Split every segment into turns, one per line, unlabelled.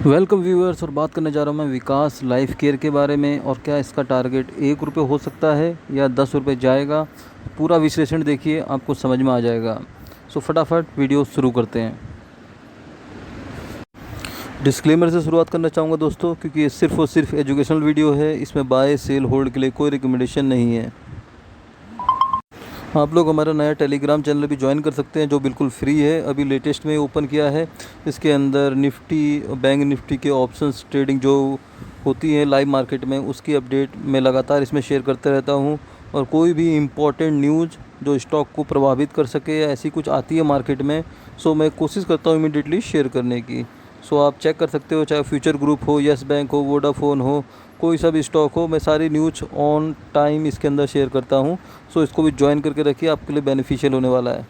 Welcome viewers. और बात करने जा रहा हूँ मैं विकास लाइफ केयर के बारे में, और क्या इसका टारगेट 1 रुपये हो सकता है या 10 रुपये जाएगा। पूरा विश्लेषण देखिए, आपको समझ में आ जाएगा। सो फटाफट वीडियो शुरू करते हैं। डिस्क्लेमर से शुरुआत करना चाहूँगा दोस्तों, क्योंकि ये सिर्फ और सिर्फ एजुकेशनल वीडियो है। इसमें बाय सेल होल्ड के लिए कोई रिकमेंडेशन नहीं है। आप लोग हमारा नया टेलीग्राम चैनल भी ज्वाइन कर सकते हैं, जो बिल्कुल फ्री है। अभी लेटेस्ट में ओपन किया है। इसके अंदर निफ्टी, बैंक निफ्टी के ऑप्शंस ट्रेडिंग जो होती है लाइव मार्केट में, उसकी अपडेट मैं लगातार इसमें शेयर करते रहता हूं। और कोई भी इम्पोर्टेंट न्यूज़ जो स्टॉक को प्रभावित कर सके या ऐसी कुछ आती है मार्केट में, सो मैं कोशिश करता हूँ इमीडिएटली शेयर करने की। सो आप चेक कर सकते हो, चाहे फ्यूचर ग्रुप हो, यस बैंक हो, वोडाफोन हो, कोई सा भी स्टॉक हो, मैं सारी न्यूज़ ऑन टाइम इसके अंदर शेयर करता हूँ। सो इसको भी ज्वाइन करके रखिए, आपके लिए बेनिफिशियल होने वाला है।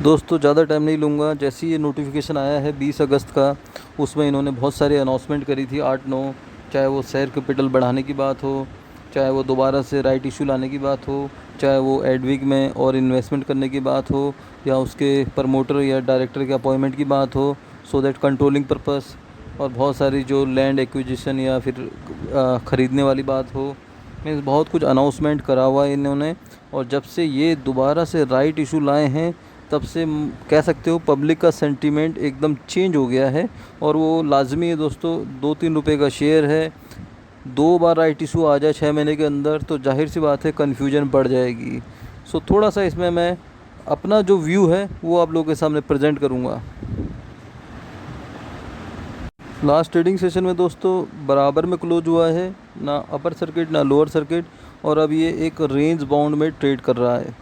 दोस्तों ज़्यादा टाइम नहीं लूँगा। जैसे ये नोटिफिकेशन आया है 20 अगस्त का, उसमें इन्होंने बहुत सारी अनाउंसमेंट करी थी 8-9। चाहे वो शेयर कैपिटल बढ़ाने की बात हो, चाहे वो दोबारा से राइट इशू लाने की बात हो, चाहे वो एडविक में और इन्वेस्टमेंट करने की बात हो, या उसके प्रमोटर या डायरेक्टर के अपॉइंटमेंट की बात हो, सो दैट कंट्रोलिंग पर्पस, और बहुत सारी जो लैंड एक्विजिशन या फिर ख़रीदने वाली बात हो। मीन्स बहुत कुछ अनाउंसमेंट करा हुआ है इन्होंने। और जब से ये दोबारा से राइट इशू लाए हैं, तब से कह सकते हो पब्लिक का सेंटीमेंट एकदम चेंज हो गया है। और वो लाजमी है दोस्तों, 2-3 रुपये का शेयर है, 2 बार राइट इशू आ जाए 6 महीने के अंदर, तो जाहिर सी बात है कन्फ्यूजन बढ़ जाएगी। सो थोड़ा सा इसमें मैं अपना जो व्यू है वो आप लोगों के सामने प्रेजेंट करूँगा। लास्ट ट्रेडिंग सेशन में दोस्तों बराबर में क्लोज हुआ है, ना अपर सर्किट ना लोअर सर्किट, और अब ये एक रेंज बाउंड में ट्रेड कर रहा है।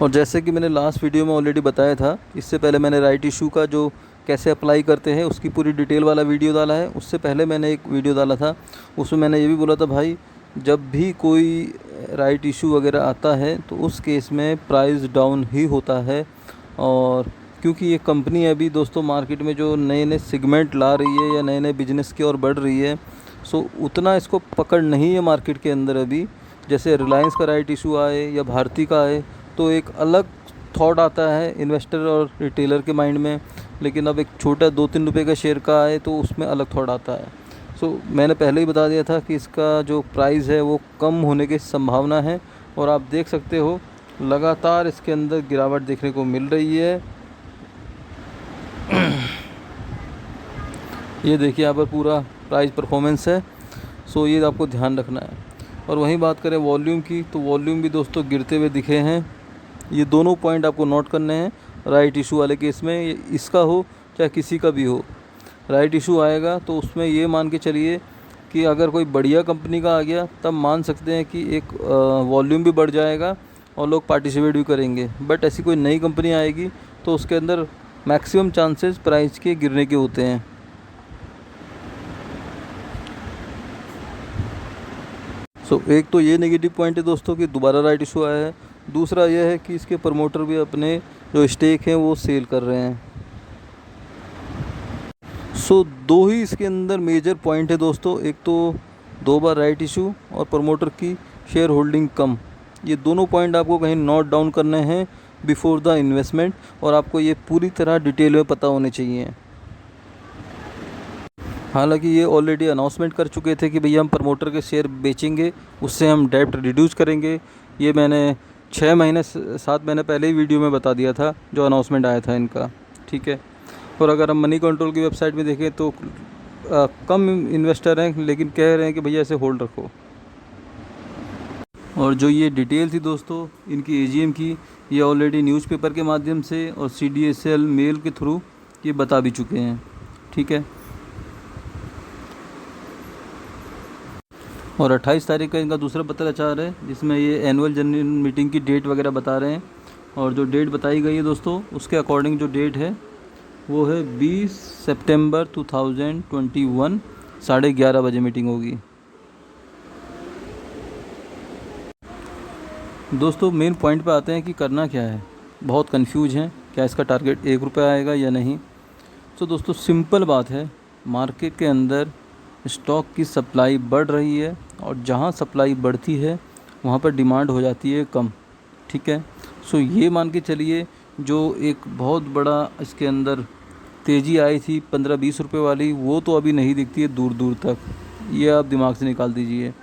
और जैसे कि मैंने लास्ट वीडियो में ऑलरेडी बताया था, इससे पहले मैंने राइट इशू का जो कैसे अप्लाई करते हैं उसकी पूरी डिटेल वाला वीडियो डाला है। उससे पहले मैंने एक वीडियो डाला था, उसमें मैंने ये भी बोला था भाई, जब भी कोई राइट इशू वगैरह आता है तो उस केस में प्राइस डाउन ही होता है। और क्योंकि ये कंपनी अभी दोस्तों मार्केट में जो नए नए सेगमेंट ला रही है या नए नए बिजनेस की ओर बढ़ रही है, सो उतना इसको पकड़ नहीं है मार्केट के अंदर अभी। जैसे रिलायंस का राइट इशू आए या भारती का आए, तो एक अलग थॉट आता है इन्वेस्टर और रिटेलर के माइंड में। लेकिन अब एक छोटा 2-3 रुपये का शेयर का आए तो उसमें अलग थॉट आता है। सो मैंने पहले ही बता दिया था कि इसका जो प्राइस है वो कम होने की संभावना है। और आप देख सकते हो लगातार इसके अंदर गिरावट देखने को मिल रही है। ये देखिए यहाँ पर पूरा प्राइस परफॉर्मेंस है। सो ये आपको ध्यान रखना है। और वहीं बात करें वॉल्यूम की, तो वॉल्यूम भी दोस्तों गिरते हुए दिखे हैं। ये दोनों पॉइंट आपको नोट करने हैं राइट इशू वाले केस में, इसका हो चाहे किसी का भी हो। राइट इशू आएगा तो उसमें ये मान के चलिए कि अगर कोई बढ़िया कंपनी का आ गया, तब मान सकते हैं कि एक वॉल्यूम भी बढ़ जाएगा और लोग पार्टिसिपेट भी करेंगे। बट ऐसी कोई नई कंपनी आएगी तो उसके अंदर मैक्सिमम चांसेस प्राइस के गिरने के होते हैं। सो एक तो ये नेगेटिव पॉइंट है दोस्तों कि दोबारा राइट इशू आया है। दूसरा यह है कि इसके प्रमोटर भी अपने जो स्टेक हैं वो सेल कर रहे हैं। सो दो ही इसके अंदर मेजर पॉइंट है दोस्तों, एक तो 2 बार राइट इशू और प्रमोटर की शेयर होल्डिंग कम। ये दोनों पॉइंट आपको कहीं नोट डाउन करने हैं बिफोर द इन्वेस्टमेंट, और आपको ये पूरी तरह डिटेल में पता होने चाहिए। हालांकि ये ऑलरेडी अनाउंसमेंट कर चुके थे कि भैया हम प्रमोटर के शेयर बेचेंगे, उससे हम डेब्ट रिड्यूस करेंगे। ये मैंने 7 महीने पहले ही वीडियो में बता दिया था, जो अनाउंसमेंट आया था इनका। ठीक है। और अगर हम मनी कंट्रोल की वेबसाइट में देखें तो कम इन्वेस्टर हैं, लेकिन कह रहे हैं कि भैया इसे होल्ड रखो। और जो ये डिटेल थी दोस्तों इनकी एजीएम की, ये ऑलरेडी न्यूज़पेपर के माध्यम से और CDSL मेल के थ्रू ये बता भी चुके हैं। ठीक है। और 28 तारीख का इनका दूसरा पत्राचार है, जिसमें ये एनुअल जनरल मीटिंग की डेट वगैरह बता रहे हैं। और जो डेट बताई गई है दोस्तों, उसके अकॉर्डिंग जो डेट है वो है 20 सितंबर 2021, 11:30 बजे मीटिंग होगी। दोस्तों मेन पॉइंट पे आते हैं कि करना क्या है। बहुत कंफ्यूज हैं, क्या इसका टारगेट 1 रुपये आएगा या नहीं। तो दोस्तों सिंपल बात है, मार्केट के अंदर स्टॉक की सप्लाई बढ़ रही है, और जहाँ सप्लाई बढ़ती है वहाँ पर डिमांड हो जाती है कम। ठीक है। सो ये मान के चलिए जो एक बहुत बड़ा इसके अंदर तेज़ी आई थी 15-20 रुपये वाली, वो तो अभी नहीं दिखती है दूर दूर तक, ये आप दिमाग से निकाल दीजिए,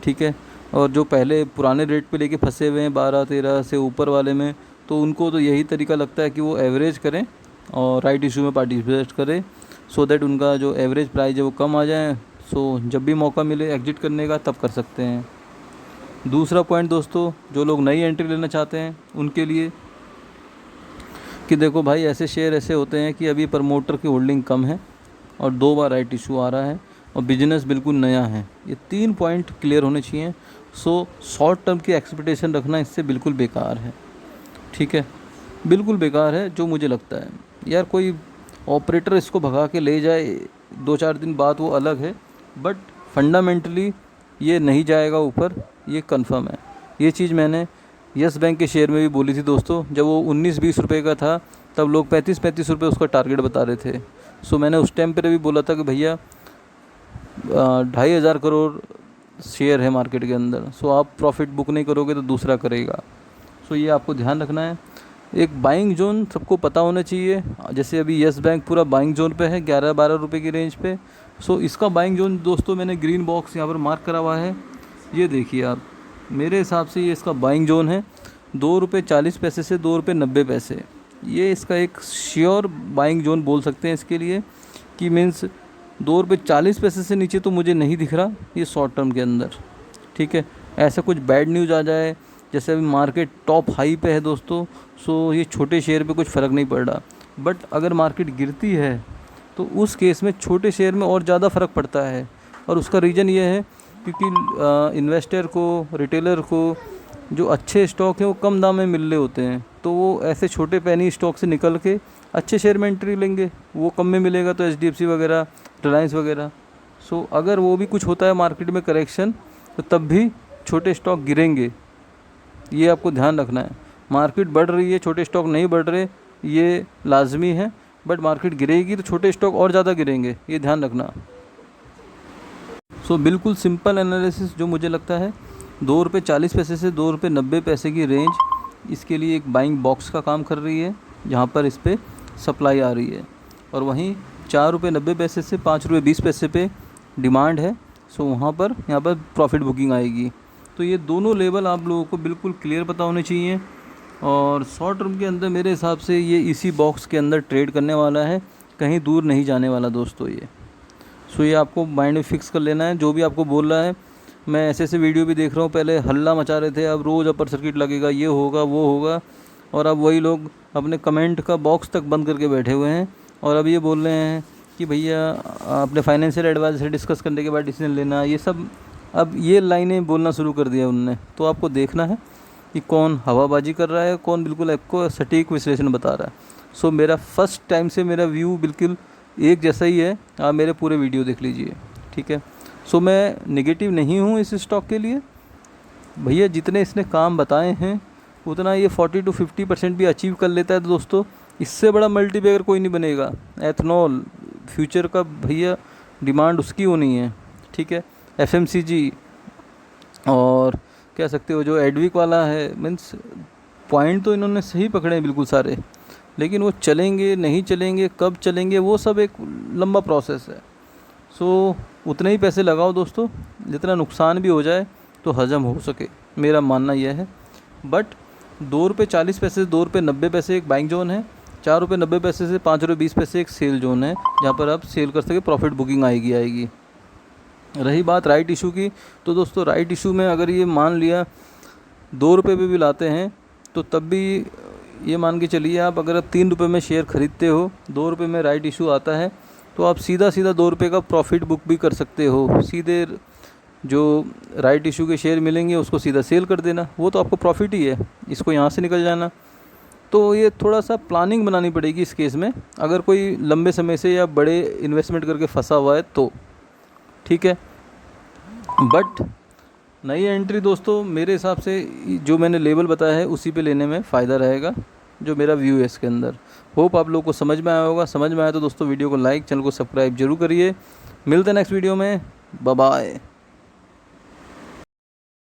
ठीक है। और जो पहले पुराने रेट पे लेके फंसे हुए हैं 12-13 से ऊपर वाले में, तो उनको तो यही तरीका लगता है कि वो एवरेज करें और राइट इशू में पार्टिसिपेट करें, सो दैट उनका जो एवरेज प्राइस है वो कम आ जाए। सो जब भी मौका मिले एग्जिट करने का तब कर सकते हैं। दूसरा पॉइंट दोस्तों, जो लोग नई एंट्री लेना चाहते हैं उनके लिए, कि देखो भाई ऐसे शेयर ऐसे होते हैं कि अभी प्रमोटर की होल्डिंग कम है और 2 बार राइट इशू आ रहा है और बिजनेस बिल्कुल नया है, ये 3 पॉइंट क्लियर होने चाहिए। सो शॉर्ट टर्म की एक्सपेक्टेशन रखना इससे बिल्कुल बेकार है, ठीक है, बिल्कुल बेकार है जो मुझे लगता है। यार कोई ऑपरेटर इसको भगा के ले जाए 2-4 दिन बाद वो अलग है, बट फंडामेंटली ये नहीं जाएगा ऊपर, ये कंफर्म है। ये चीज़ मैंने यस बैंक के शेयर में भी बोली थी दोस्तों, जब वो 19-20 रुपये का था तब लोग 35-35 रुपये उसका टारगेट बता रहे थे। सो मैंने उस टाइम पर भी बोला था कि भैया 2,500 करोड़ शेयर है मार्केट के अंदर, सो आप प्रॉफिट बुक नहीं करोगे तो दूसरा करेगा। सो ये आपको ध्यान रखना है। एक बाइंग जोन सबको पता होना चाहिए, जैसे अभी यस बैंक पूरा बाइंग जोन पे है 11-12 रुपये की रेंज पे। सो इसका बाइंग जोन दोस्तों मैंने ग्रीन बॉक्स यहाँ पर मार्क करा हुआ है, ये देखिए आप, मेरे हिसाब से ये इसका बाइंग जोन है 2.40 रुपये से 2.90 रुपये। ये इसका एक श्योर बाइंग जोन बोल सकते हैं इसके लिए, कि मीन्स 2.40 रुपये से नीचे तो मुझे नहीं दिख रहा ये शॉर्ट टर्म के अंदर, ठीक है। ऐसा कुछ बैड न्यूज़ आ जाए, जैसे अभी मार्केट टॉप हाई पे है दोस्तों, सो ये छोटे शेयर पे कुछ फ़र्क नहीं पड़ रहा, बट अगर मार्केट गिरती है तो उस केस में छोटे शेयर में और ज़्यादा फ़र्क पड़ता है। और उसका रीज़न ये है क्योंकि इन्वेस्टर को, रिटेलर को जो अच्छे स्टॉक हैं वो कम दाम में मिल रहे होते हैं, तो वो ऐसे छोटे पैनी स्टॉक से निकल के अच्छे शेयर में एंट्री लेंगे, वो कम में मिलेगा तो HDFC वगैरह, रिलायंस वगैरह। सो अगर वो भी कुछ होता है मार्केट में करेक्शन, तो तब भी छोटे स्टॉक गिरेंगे, ये आपको ध्यान रखना है। मार्केट बढ़ रही है, छोटे स्टॉक नहीं बढ़ रहे, ये लाजमी है, बट मार्केट गिरेगी तो छोटे स्टॉक और ज़्यादा गिरेंगे, ये ध्यान रखना। सो बिल्कुल सिंपल एनालिसिस जो मुझे लगता है, 2.40 रुपये से 2.90 रुपये की रेंज इसके लिए एक बाइंग बॉक्स का काम कर रही है, जहाँ पर इस पर सप्लाई आ रही है, और वहीं 4.90 रुपये से 5.20 रुपये पे डिमांड है। सो वहाँ पर यहाँ पर प्रॉफिट बुकिंग आएगी। तो ये दोनों लेवल आप लोगों को बिल्कुल क्लियर पता होने चाहिए, और शॉर्ट टर्म के अंदर मेरे हिसाब से ये इसी बॉक्स के अंदर ट्रेड करने वाला है, कहीं दूर नहीं जाने वाला दोस्तों ये। सो ये आपको माइंड में फिक्स कर लेना है। जो भी आपको बोल रहा है, मैं ऐसे ऐसे वीडियो भी देख रहा हूँ, पहले हल्ला मचा रहे थे, अब रोज़ अपर सर्किट लगेगा, ये होगा वो होगा, और अब वही लोग अपने कमेंट का बॉक्स तक बंद करके बैठे हुए हैं, और अब ये बोल रहे हैं कि भैया अपने फाइनेंशियल एडवाइजर से डिस्कस करने के बाद डिसीजन लेना, ये सब अब ये लाइनें बोलना शुरू कर दिया उन्होंने। तो आपको देखना है कि कौन हवाबाजी कर रहा है, कौन बिल्कुल आपको सटीक विश्लेषण बता रहा है। सो मेरा फर्स्ट टाइम से मेरा व्यू बिल्कुल एक जैसा ही है, आप मेरे पूरे वीडियो देख लीजिए, ठीक है। सो मैं नेगेटिव नहीं हूँ इस स्टॉक के लिए, भैया जितने इसने काम बताए हैं उतना ये 40 to 50% भी अचीव कर लेता है तो दोस्तों इससे बड़ा मल्टीबैगर कोई नहीं बनेगा। एथनॉल फ्यूचर का भैया डिमांड उसकी होनी है, ठीक है। FMCG और कह सकते हो जो एडविक वाला है, मीन्स पॉइंट तो इन्होंने सही पकड़े हैं बिल्कुल सारे, लेकिन वो चलेंगे नहीं चलेंगे, कब चलेंगे, वो सब एक लंबा प्रोसेस है। सो उतने ही पैसे लगाओ दोस्तों, जितना नुकसान भी हो जाए तो हजम हो सके, मेरा मानना यह है। बट 2.40 रुपये से 2.90 रुपये एक बाइंग जोन है, 4.90 रुपये से 5.20 रुपये एक सेल जोन है, जहाँ पर आप सेल कर सके, प्रॉफिट बुकिंग आएगी। रही बात राइट इशू की, तो दोस्तों राइट इशू में अगर ये मान लिया 2 रुपये पे भी लाते हैं, तो तब भी ये मान के चलिए आप, अगर आप 3 रुपये में शेयर ख़रीदते हो, 2 रुपये में राइट इशू आता है, तो आप सीधा 2 रुपये का प्रॉफिट बुक भी कर सकते हो। सीधे जो राइट इशू के शेयर मिलेंगे उसको सीधा सेल कर देना, वो तो आपको प्रॉफिट ही है, इसको यहाँ से निकल जाना। तो ये थोड़ा सा प्लानिंग बनानी पड़ेगी इस केस में, अगर कोई लंबे समय से या बड़े इन्वेस्टमेंट करके फंसा हुआ है तो, ठीक है। बट नई एंट्री दोस्तों मेरे हिसाब से जो मैंने लेवल बताया है उसी पे लेने में फ़ायदा रहेगा, जो मेरा व्यू है इसके अंदर। होप आप लोगों को समझ में आया होगा। समझ में आया तो दोस्तों वीडियो को लाइक, चैनल को सब्सक्राइब जरूर करिए। मिलते हैं नेक्स्ट वीडियो में, बाय बाय।